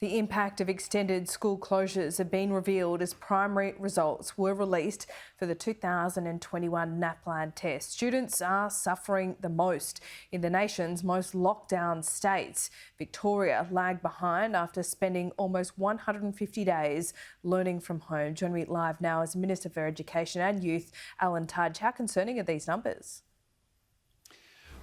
The impact of extended school closures have been revealed as primary results were released for the 2021 NAPLAN test. Students are suffering the most in the nation's most lockdown states. Victoria lagged behind after spending almost 150 days learning from home. Joining me live now is Minister for Education and Youth, Alan Tudge. How concerning are these numbers?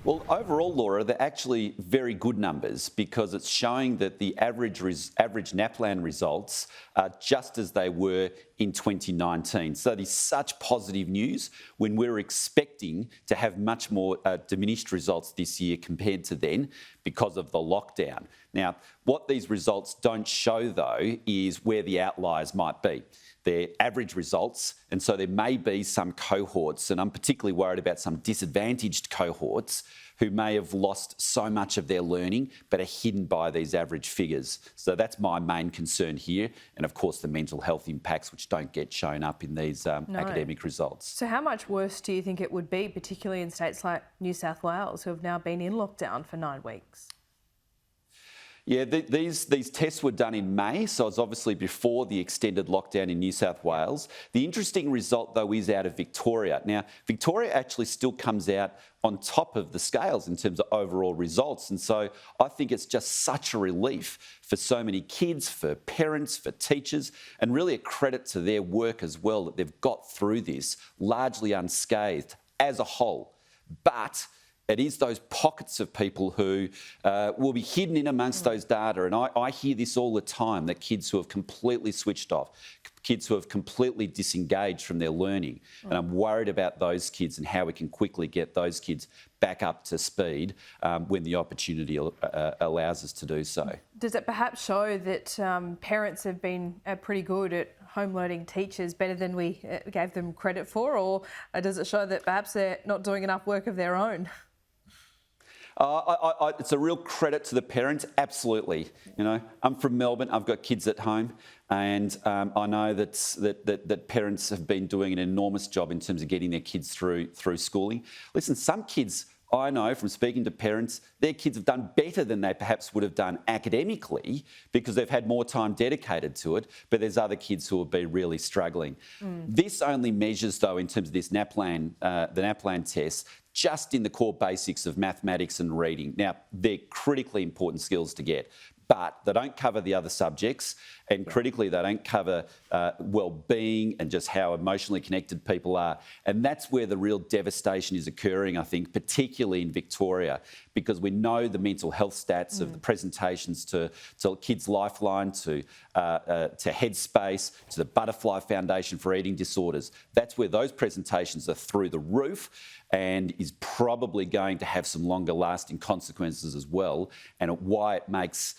Well, overall, Laura, they're actually very good numbers because it's showing that the average NAPLAN results are just as they were in 2019. So there's such positive news when we're expecting to have much more diminished results this year compared to then because of the lockdown. Now, what these results don't show, though, is where the outliers might be. They're average results, and so there may be some cohorts, and I'm particularly worried about some disadvantaged cohorts who may have lost so much of their learning but are hidden by these average figures. So that's my main concern here, and of course the mental health impacts which don't get shown up in these academic results. So how much worse do you think it would be, particularly in states like New South Wales, who have now been in lockdown for 9 weeks? Yeah, these tests were done in May, so it's obviously before the extended lockdown in New South Wales. The interesting result, though, is out of Victoria. Now, Victoria actually still comes out on top of the scales in terms of overall results, and so I think it's just such a relief for so many kids, for parents, for teachers, and really a credit to their work as well that they've got through this largely unscathed as a whole. But it is those pockets of people who will be hidden in amongst those data. And I hear this all the time, that kids who have completely switched off, kids who have completely disengaged from their learning. And I'm worried about those kids and how we can quickly get those kids back up to speed when the opportunity allows us to do so. Does it perhaps show that parents have been pretty good at home learning teachers, better than we gave them credit for? Or does it show that perhaps they're not doing enough work of their own? It's a real credit to the parents, absolutely. You know, I'm from Melbourne, I've got kids at home, and I know that parents have been doing an enormous job in terms of getting their kids through schooling. Listen, some kids, I know from speaking to parents, their kids have done better than they perhaps would have done academically because they've had more time dedicated to it, but there's other kids who will be really struggling. This only measures, though, in terms of this NAPLAN, the NAPLAN test, just in the core basics of mathematics and reading. Now, they're critically important skills to get, but they don't cover the other subjects, and critically they don't cover well-being and just how emotionally connected people are. And that's where the real devastation is occurring, I think, particularly in Victoria, because we know the mental health stats of the presentations to Kids Lifeline, to Headspace, to the Butterfly Foundation for Eating Disorders. That's where those presentations are through the roof and is probably going to have some longer lasting consequences as well, and why it makes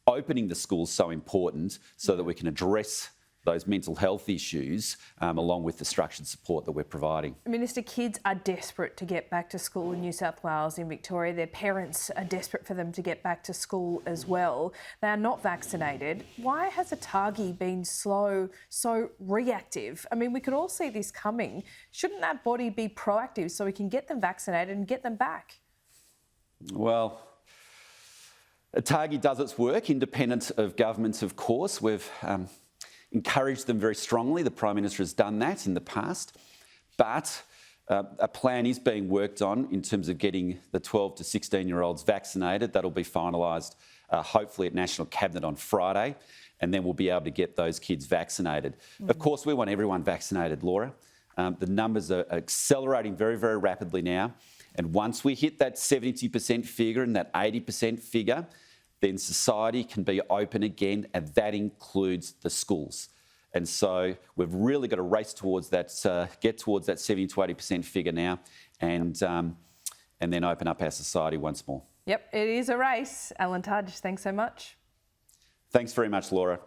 opening the schools so important so that we can address those mental health issues along with the structured support that we're providing. Minister, kids are desperate to get back to school in New South Wales, in Victoria. Their parents are desperate for them to get back to school as well. They are not vaccinated. Why has ATAGI been so reactive? I mean, we could all see this coming. Shouldn't that body be proactive so we can get them vaccinated and get them back? Well, ATAGI does its work, independent of governments, of course. We've encouraged them very strongly. The Prime Minister has done that in the past. But a plan is being worked on in terms of getting the 12 to 16-year-olds vaccinated. That'll be finalised hopefully at National Cabinet on Friday, and then we'll be able to get those kids vaccinated. Of course, we want everyone vaccinated, Laura. The numbers are accelerating very, very rapidly now. And once we hit that 70% figure and that 80% figure, then society can be open again, and that includes the schools. And so we've really got to race towards that, get towards that 70 to 80% figure now, and then open up our society once more. Yep, it is a race. Alan Tudge, thanks so much. Thanks very much, Laura.